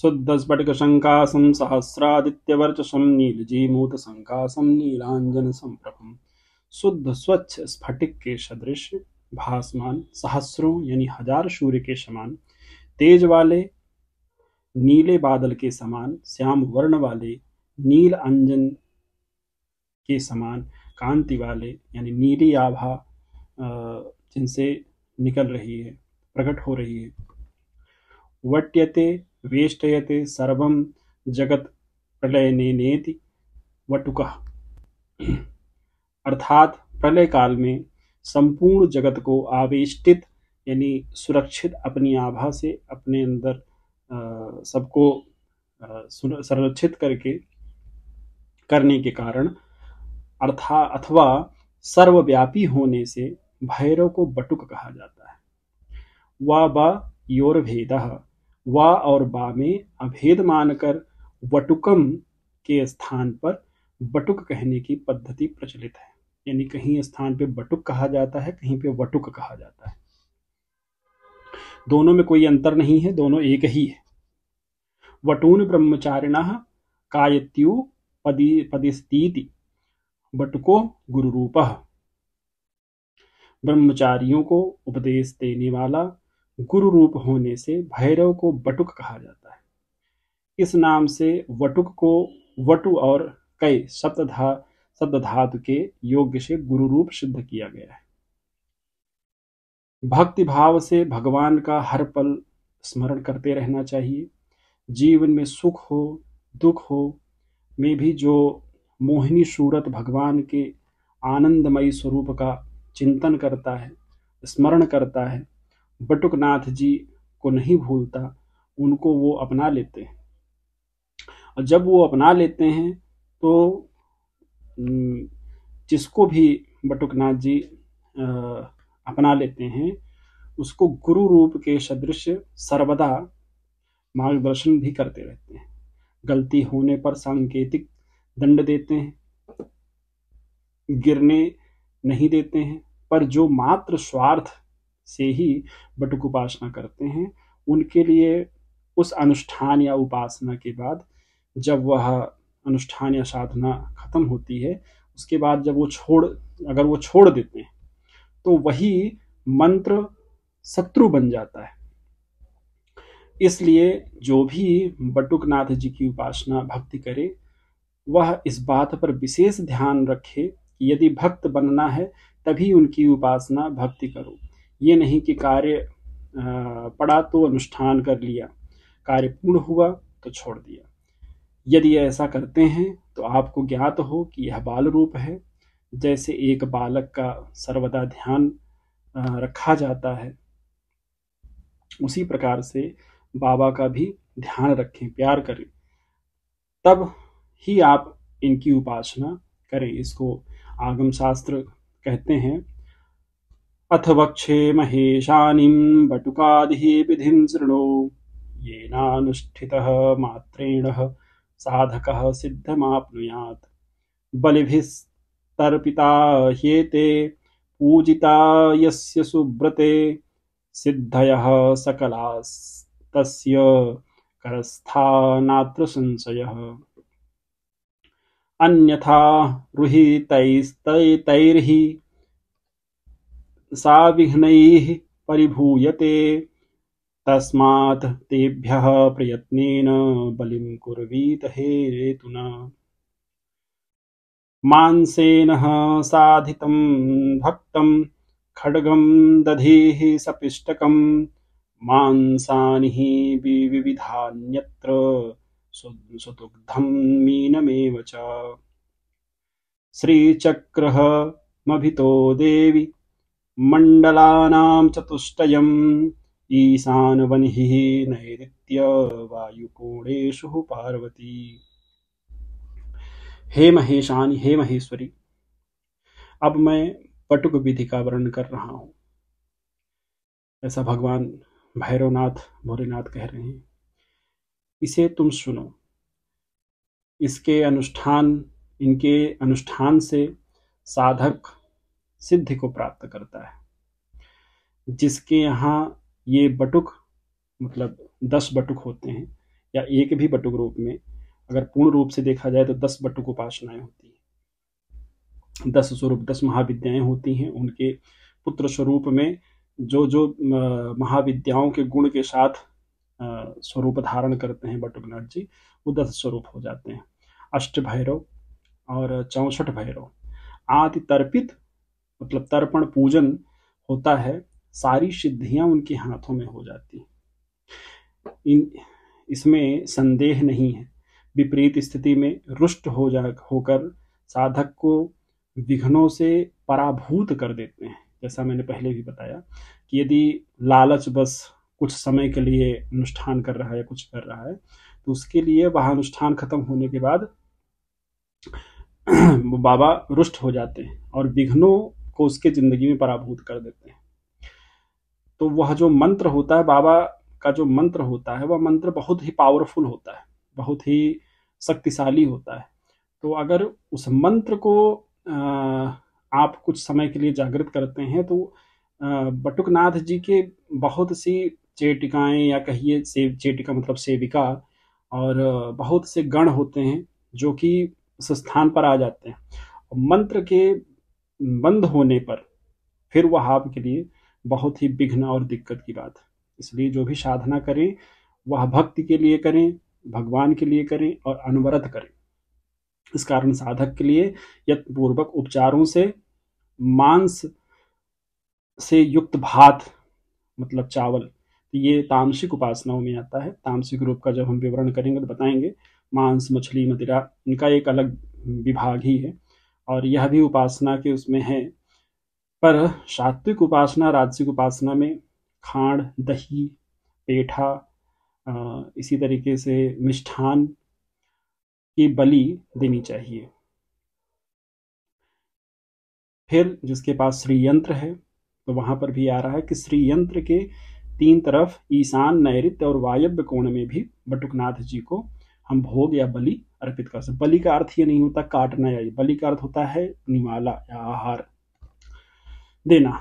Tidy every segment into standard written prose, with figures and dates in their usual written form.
शुद्ध स्फटिक शंकासं सहस्रादित्यवर्चसं नीलजीमूत शंकासं नीलांजन संप्रभम। शुद्ध स्वच्छ स्फटिक के सदृश भासमान, सहस्रों यानी हजार सूर्य के समान तेज वाले, नीले बादल के समान श्याम वर्ण वाले, नील अंजन के समान कांति वाले यानी नीली आभा जिनसे निकल रही है, प्रकट हो रही है। वट्यते वेष्टयते सर्वं जगत प्रलयनेनेति वटुकः, अर्थात प्रलय काल में संपूर्ण जगत को आवेष्टित यानी सुरक्षित अपनी आभा से अपने अंदर सबको संरक्षित करने के कारण अथवा सर्वव्यापी होने से भैरव को बटुक कहा जाता है। वा बा योरभेदः, वा और बा में अभेद मानकर वटुकम के स्थान पर बटुक कहने की पद्धति प्रचलित है। यानी कहीं स्थान पे बटुक कहा जाता है, कहीं पे वटुक कहा जाता है। दोनों में कोई अंतर नहीं है, दोनों एक ही है। वटून ब्रह्मचारिणः कायत्यु पदिस्तीति बटुको गुरुरूपः, ब्रह्मचारियों को उपदेश देने वाला गुरु रूप होने से भैरव को बटुक कहा जाता है। इस नाम से वटुक को वटु और कई शब्द धातु के योग्य से गुरु रूप सिद्ध किया गया है। भक्ति भाव से भगवान का हर पल स्मरण करते रहना चाहिए। जीवन में सुख हो दुख हो में भी जो मोहिनी सूरत भगवान के आनंदमयी स्वरूप का चिंतन करता है, स्मरण करता है, बटुकनाथ जी को नहीं भूलता, उनको वो अपना लेते हैं। और जब वो अपना लेते हैं तो जिसको भी बटुकनाथ जी अपना लेते हैं उसको गुरु रूप के सदृश सर्वदा मार्गदर्शन भी करते रहते हैं। गलती होने पर सांकेतिक दंड देते हैं, गिरने नहीं देते हैं। पर जो मात्र स्वार्थ से ही बटुक उपासना करते हैं उनके लिए उस अनुष्ठान या उपासना के बाद जब वह अनुष्ठान या साधना खत्म होती है, उसके बाद जब अगर वो छोड़ देते हैं तो वही मंत्र शत्रु बन जाता है। इसलिए जो भी बटुकनाथ जी की उपासना भक्ति करे वह इस बात पर विशेष ध्यान रखे कि यदि भक्त बनना है तभी उनकी उपासना भक्ति करो। ये नहीं कि कार्य पड़ा तो अनुष्ठान कर लिया, कार्य पूर्ण हुआ तो छोड़ दिया। यदि ऐसा करते हैं तो आपको ज्ञात हो कि यह बाल रूप है। जैसे एक बालक का सर्वदा ध्यान रखा जाता है, उसी प्रकार से बाबा का भी ध्यान रखें, प्यार करें, तब ही आप इनकी उपासना करें। इसको आगम शास्त्र कहते हैं। अथ वक्षे महेशानीं बटुकादिः विधिं शृणु, येनानुष्ठितः मात्रेण साधकः सिद्धमाप्नुयात्। बलिभिस्तर्पिता ह्येते पूजिता यस्य सुब्रते, सिद्धयः सकलास्तस्य करस्था नात्र संशयः। अन्यथा रुहितैस्तैर्हि सा विघ्नैः परिभूयते, तस्मात् तेभ्यः प्रयत्नेन बलिं कुर्वीत हेतुना। मांसेन साधितं भक्तं खड्गं दधीः सपिष्टकं, मांसानि विविधान्यत्र सुदुग्धं मीनमेव च। श्रीचक्रमभितो देवी मण्डलानां चतुष्टयम्, ईशानवह्निः नैऋत्य वायुकोणेषु पार्वती। हे महेशानी, हे महेश्वरी, अब मैं बटुक विधि का वर्णन कर रहा हूँ। ऐसा भगवान भैरवनाथ भोलेनाथ कह रहे हैं। इसे तुम सुनो। इनके अनुष्ठान से साधक सिद्धि को प्राप्त करता है। जिसके यहाँ ये बटुक मतलब 10 बटुक होते हैं, या एक भी बटुक रूप में अगर पूर्ण रूप से देखा जाए तो 10 बटुक उपासनाएं होती हैं, 10 स्वरूप, 10 महाविद्याएं होती हैं। उनके पुत्र स्वरूप में जो जो महाविद्याओं के गुण के साथ स्वरूप धारण करते हैं बटुकनाथ जी, वो 10 स्वरूप हो जाते हैं। अष्ट भैरव और 64 भैरव आदि तर्पित, मतलब तर्पण पूजन होता है, सारी सिद्धियां उनके हाथों में हो जाती हैं। इसमें संदेह नहीं है। विपरीत स्थिति में रुष्ट होकर साधक को विघ्नों से पराभूत कर देते हैं। जैसा मैंने पहले भी बताया कि यदि लालच बस कुछ समय के लिए अनुष्ठान कर रहा है या कुछ कर रहा है, तो उसके लिए वह अनुष्ठान खत्म होने के बाद बाबा रुष्ट हो जाते हैं और विघ्नों को उसके जिंदगी में पराभूत कर देते हैं। तो वह जो मंत्र होता है, बाबा का जो मंत्र होता है, वह मंत्र बहुत ही पावरफुल होता है, बहुत ही शक्तिशाली होता है। तो अगर उस मंत्र को आप कुछ समय के लिए जागृत करते हैं तो बटुकनाथ जी के बहुत सी चेटिकाएं, या कहिए चेटिका मतलब सेविका, और बहुत से गण होते हैं जो कि उस स्थान पर आ जाते हैं। मंत्र के बंद होने पर फिर वह आपके लिए बहुत ही विघ्न और दिक्कत की बात है। इसलिए जो भी साधना करें वह भक्ति के लिए करें, भगवान के लिए करें और अनवरत करें। इस कारण साधक के लिए यत्नपूर्वक उपचारों से मांस से युक्त भात, मतलब चावल, ये तामसिक उपासनाओं में आता है। तामसिक रूप का जब हम विवरण करेंगे तो बताएंगे। मांस, मछली, मदिरा, इनका एक अलग विभाग ही है और यह भी उपासना के उसमें है। पर सात्विक उपासना, राजसिक उपासना में खांड, दही, पेठा, इसी तरीके से मिष्ठान की बलि देनी चाहिए। फिर जिसके पास श्री यंत्र है तो वहां पर भी आ रहा है कि श्री यंत्र के 3 तरफ ईशान, नैऋत्य और वायव्य कोण में भी बटुकनाथ जी को हम भोग या बलि अर्पित कर सकते। बलि का अर्थ ये नहीं होता काटना, या बलि का अर्थ होता है निवाला या आहार देना,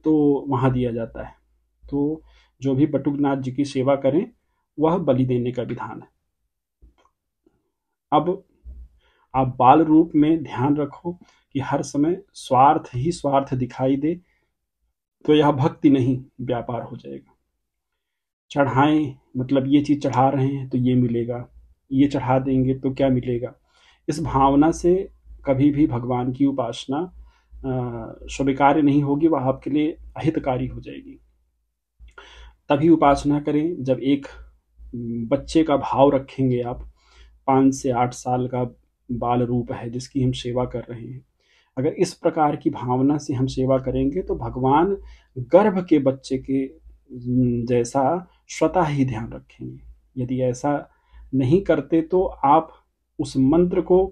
तो वहां दिया जाता है। तो जो भी बटुकनाथ जी की सेवा करें वह बलि देने का विधान है। अब आप बाल रूप में ध्यान रखो कि हर समय स्वार्थ ही स्वार्थ दिखाई दे तो यह भक्ति नहीं, व्यापार हो जाएगा। चढ़ाएं, मतलब ये चीज चढ़ा रहे हैं तो ये मिलेगा, ये चढ़ा देंगे तो क्या मिलेगा, इस भावना से कभी भी भगवान की उपासना स्वीकार्य नहीं होगी, वह आपके लिए अहितकारी हो जाएगी। तभी उपासना करें जब एक बच्चे का भाव रखेंगे आप। 5 से 8 साल का बाल रूप है जिसकी हम सेवा कर रहे हैं, अगर इस प्रकार की भावना से हम सेवा करेंगे तो भगवान गर्भ के बच्चे के जैसा स्वतः ही ध्यान रखेंगे। यदि ऐसा नहीं करते तो आप उस मंत्र को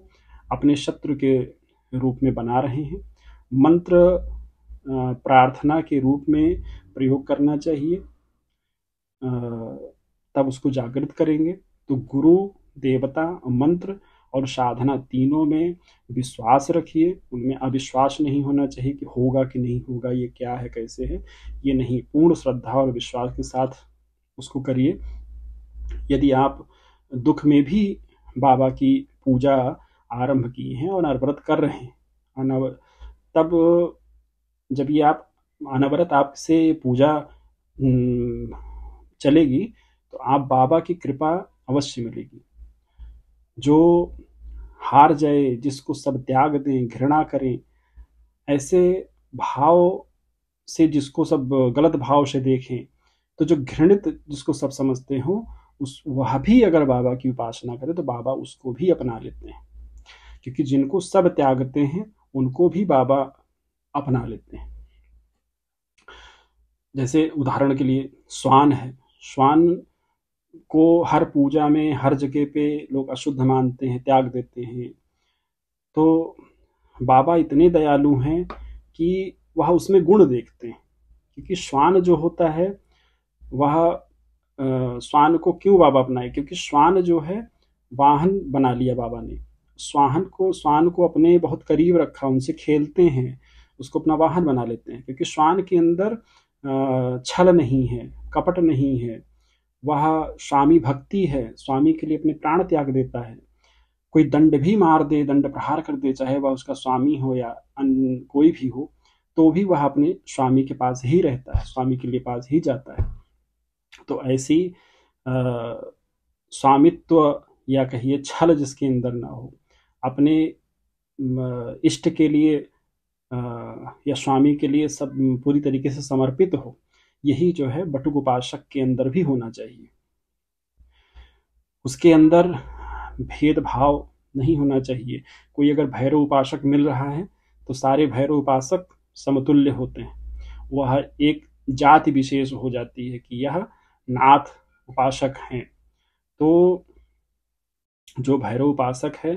अपने शत्रु के रूप में बना रहे हैं। मंत्र प्रार्थना के रूप में प्रयोग करना चाहिए, तब उसको जागृत करेंगे। तो गुरु, देवता, मंत्र और साधना तीनों में विश्वास रखिए। उनमें अविश्वास नहीं होना चाहिए कि होगा कि नहीं होगा, ये क्या है, कैसे है, ये नहीं। पूर्ण श्रद्धा और विश्वास के साथ उसको करिए। यदि आप दुख में भी बाबा की पूजा आरंभ किए हैं और अनवरत कर रहे हैं, तब जब ये आप अनवरत आपसे पूजा चलेगी तो आप बाबा की कृपा अवश्य मिलेगी। जो हार जाए, जिसको सब त्याग दें, घृणा करें, ऐसे भाव से जिसको सब गलत भाव से देखें, तो जो घृणित जिसको सब समझते हो वह भी अगर बाबा की उपासना करे तो बाबा उसको भी अपना लेते हैं। क्योंकि जिनको सब त्यागते हैं उनको भी बाबा अपना लेते हैं। जैसे उदाहरण के लिए श्वान है, श्वान को हर पूजा में हर जगह पे लोग अशुद्ध मानते हैं, त्याग देते हैं। तो बाबा इतने दयालु हैं कि वह उसमें गुण देखते हैं। क्योंकि श्वान जो होता है वह श्वान को क्यों बाबा अपनाए, क्योंकि श्वान जो है वाहन बना लिया बाबा ने। श्वान को अपने बहुत करीब रखा, उनसे खेलते हैं, उसको अपना वाहन बना लेते हैं। क्योंकि श्वान के अंदर छल नहीं है, कपट नहीं है, वह स्वामी भक्ति है, स्वामी के लिए अपने प्राण त्याग देता है। कोई दंड भी मार दे, दंड प्रहार कर दे, चाहे वह उसका स्वामी हो या अन्य कोई भी हो, तो भी वह अपने स्वामी के पास ही रहता है, स्वामी के लिए पास ही जाता है। तो ऐसी स्वामित्व या कहिए छल जिसके अंदर ना हो, अपने इष्ट के लिए या स्वामी के लिए सब पूरी तरीके से समर्पित हो, यही जो है बटुक उपासक के अंदर भी होना चाहिए। उसके अंदर भेदभाव नहीं होना चाहिए। कोई अगर भैरव उपासक मिल रहा है तो सारे भैरव उपासक समतुल्य होते हैं। वह एक जाति विशेष हो जाती है कि यह नाथ उपासक हैं। तो जो भैरव उपासक है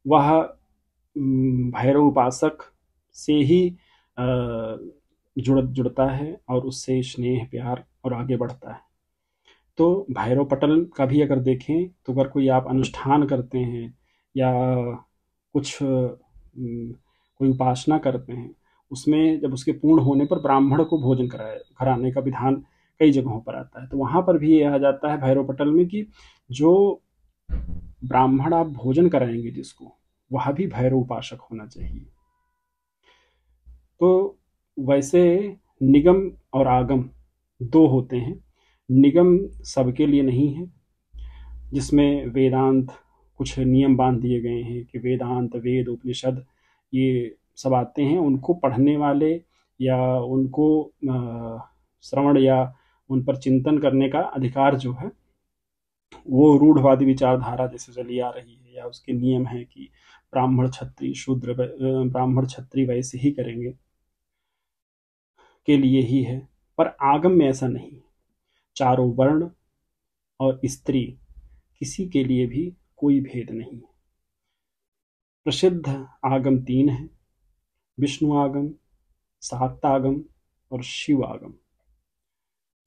वह भैरव उपासक से ही जुड़ता है और उससे स्नेह प्यार और आगे बढ़ता है। तो भैरव पटल का भी अगर देखें तो अगर कोई आप अनुष्ठान करते हैं या कुछ कोई उपासना करते हैं, उसमें जब उसके पूर्ण होने पर ब्राह्मण को भोजन कराने का विधान कई जगहों पर आता है। तो वहाँ पर भी ये आ जाता है भैरव पटल में कि जो ब्राह्मण आप भोजन कराएंगे जिसको, वह भी भैरव उपासक होना चाहिए। तो वैसे निगम और आगम दो होते हैं। निगम सबके लिए नहीं है, जिसमें वेदांत कुछ नियम बांध दिए गए हैं कि वेदांत, वेद, उपनिषद ये सब आते हैं। उनको पढ़ने वाले या उनको श्रवण या उन पर चिंतन करने का अधिकार जो है वो रूढ़वादी विचारधारा जैसे चली आ रही है, या उसके नियम है कि ब्राह्मण क्षत्रिय शूद्र, ब्राह्मण क्षत्रिय वैसे ही करेंगे के लिए ही है। पर आगम में ऐसा नहीं। चारों वर्ण और स्त्री किसी के लिए भी कोई भेद नहीं। प्रसिद्ध आगम 3 हैं: विष्णु आगम, शाक्तागम और शिव आगम।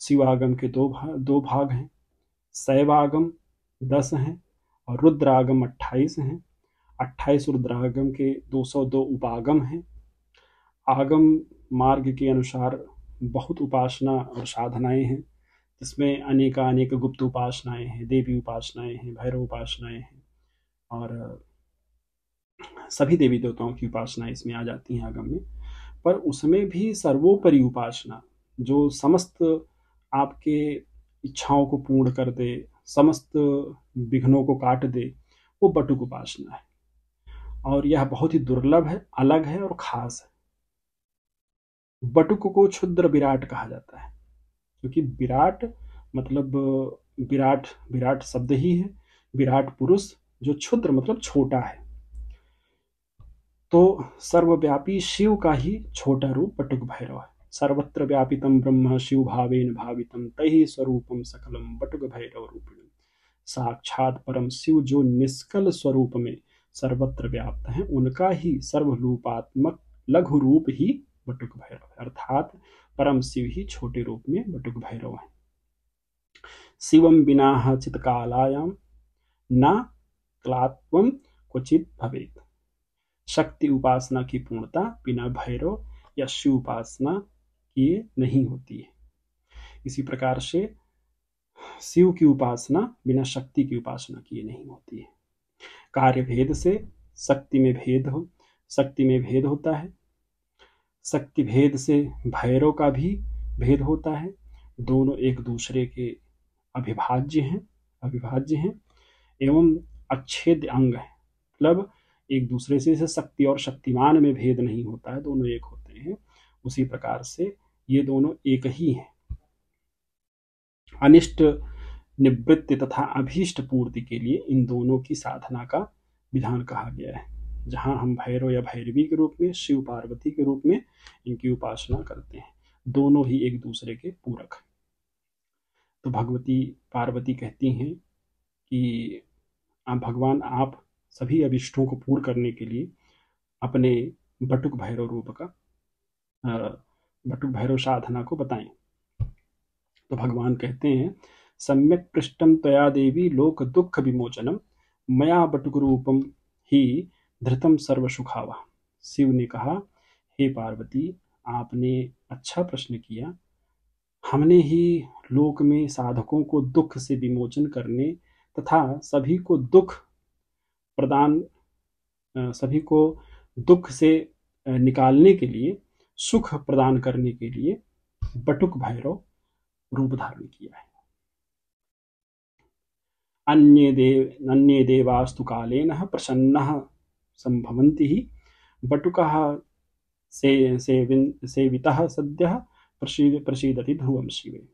शिव आगम के दो भाग हैं। शैवागम 10 हैं और रुद्रागम 28 हैं। 28 रुद्रागम के 202 उपागम हैं। आगम मार्ग के अनुसार बहुत उपासना और साधनाएं हैं, जिसमें अनेक गुप्त उपासनाएं हैं, देवी उपासनाएं हैं, भैरव उपासनाएं हैं और सभी देवी देवताओं की उपासनाएं इसमें आ जाती हैं आगम में। पर उसमें भी सर्वोपरि उपासना जो समस्त आपके इच्छाओं को पूर्ण कर दे, समस्त विघ्नों को काट दे, वो बटुक उपासना है। और यह बहुत ही दुर्लभ है, अलग है और खास है। बटुक को क्षुद्र विराट कहा जाता है, क्योंकि विराट मतलब विराट शब्द ही है, विराट पुरुष, जो क्षुद्र मतलब छोटा है। तो सर्वव्यापी शिव का ही छोटा रूप बटुक भैरव है। सर्वत्र व्यापितम ब्रह्म शिव भावेन भावितम तहि स्वरूपम सकलम बटुक भैरव रूपिणम। साक्षात परम शिव जो निष्कल स्वरूप में सर्वत्र व्याप्त है, उनका ही सर्वरूपात्मक लघु रूप ही बटुक भैरव है, अर्थात परम शिव ही छोटे रूप में बटुक भैरव है। शिवम बिना चित्कालायाम न क्लात्वम क्वचित भवेत। शक्ति उपासना की पूर्णता बिना भैरव या शिव उपासना किए नहीं होती है। इसी प्रकार से शिव की उपासना बिना शक्ति की उपासना किए नहीं होती है। कार्य भेद से शक्ति में भेद होता है। शक्ति भेद से भैरव का भी भेद होता है। दोनों एक दूसरे के अविभाज्य हैं एवं अच्छेद्य अंग है। मतलब एक दूसरे से शक्ति और शक्तिमान में भेद नहीं होता है, दोनों एक होते हैं। उसी प्रकार से ये दोनों एक ही हैं। अनिष्ट निवृत्ति तथा अभीष्ट पूर्ति के लिए इन दोनों की साधना का विधान कहा गया है। जहाँ हम भैरव या भैरवी के रूप में, शिव पार्वती के रूप में इनकी उपासना करते हैं, दोनों ही एक दूसरे के पूरक हैं। तो भगवती पार्वती कहती हैं कि भगवान आप सभी अभिष्टों को पूर्ण करने के लिए अपने बटुक भैरव रूप का, बटुक भैरव साधना को बताएं। तो भगवान कहते हैं, सम्यक पृष्ठम त्वया देवी लोक दुख विमोचनम मया बटुक रूपम ही धृतम सर्व सुखावा। शिव ने कहा, हे पार्वती, आपने अच्छा प्रश्न किया। हमने ही लोक में साधकों को दुख से विमोचन करने तथा प्रदान सभी को दुख से निकालने के लिए, सुख प्रदान करने के लिए बटुक भैरव रूप धारण किया है। अन्ये देवास्तु कालेन प्रसन्नः संभवन्ति बटुकः सेवितः सद्यः प्रसीदति ध्रुवं शिवे।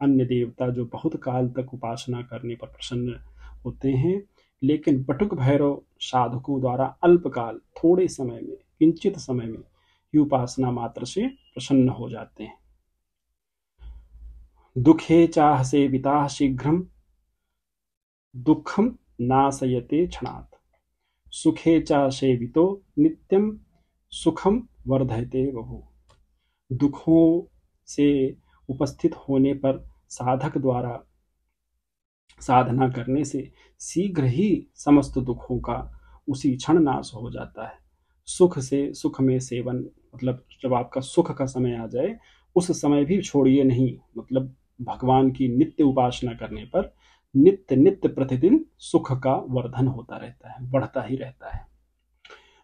अन्य देवता जो बहुत काल तक उपासना करने पर प्रसन्न होते हैं, लेकिन बटुक भैरव साधकों द्वारा अल्पकाल, थोड़े समय में, किंचित समय में ही उपासना मात्र से प्रसन्न हो जाते हैं। दुखे चाह सेविता शीघ्रम दुखम नाशयते क्षणात्, सुखे चा सेवितो नित्यम सुखम वर्धयते बहु। दुखों से उपस्थित होने पर साधक द्वारा साधना करने से शीघ्र ही समस्त दुखों का उसी क्षण नाश हो जाता है। सुख से सुख में सेवन, मतलब जब आपका सुख का समय आ जाए उस समय भी छोड़िए नहीं, मतलब भगवान की नित्य उपासना करने पर नित्य नित्य प्रतिदिन सुख का वर्धन होता रहता है, बढ़ता ही रहता है।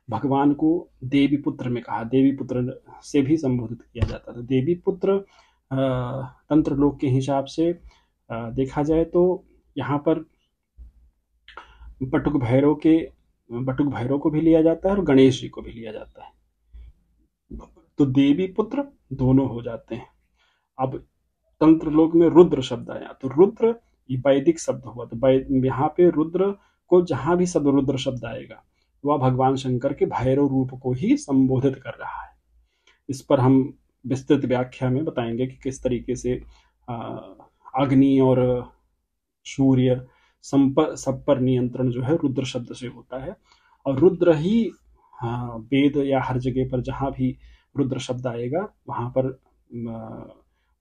भगवान को देवी पुत्र में कहा, देवी पुत्र से भी संबोधित किया जाता था। देवी पुत्र तंत्र लोक के हिसाब से देखा जाए तो यहाँ पर बटुक भैरव को भी लिया जाता है और गणेश जी को भी लिया जाता है, तो देवी पुत्र दोनों हो जाते हैं। अब तंत्र लोक में रुद्र शब्द आया, तो रुद्र ये वैदिक शब्द हुआ, तो यहाँ पे रुद्र को जहां भी शब्द रुद्र शब्द आएगा वह भगवान शंकर के भैरव रूप को ही संबोधित कर रहा है। इस पर हम विस्तृत व्याख्या में बताएंगे कि किस तरीके से अग्नि और सूर्य सब पर नियंत्रण जो है रुद्र शब्द से होता है, और रुद्र ही वेद या हर जगह पर जहां भी रुद्र शब्द आएगा वहां पर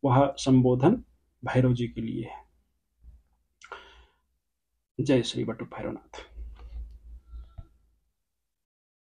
वह संबोधन भैरव जी के लिए है। जय श्री बटुक भैरवनाथ।